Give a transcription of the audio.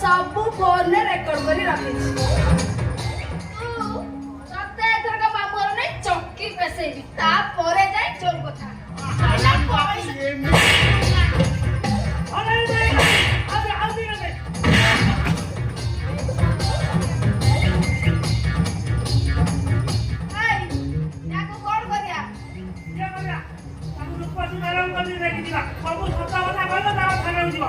ସବୁ ଫୋନରେ ରେକର୍ଡ କରି ରଖିଛି। ତତେ ଏଥରକ ମାମୁଁ ଘର ନେଇ ଚକି ପେସେଇବି, ତାପରେ ଯାଇ ଯୋଉ କଥା। ସବୁ ସତ କଥା କହିଲ ତାର ଥାନାକୁ ଯିବ।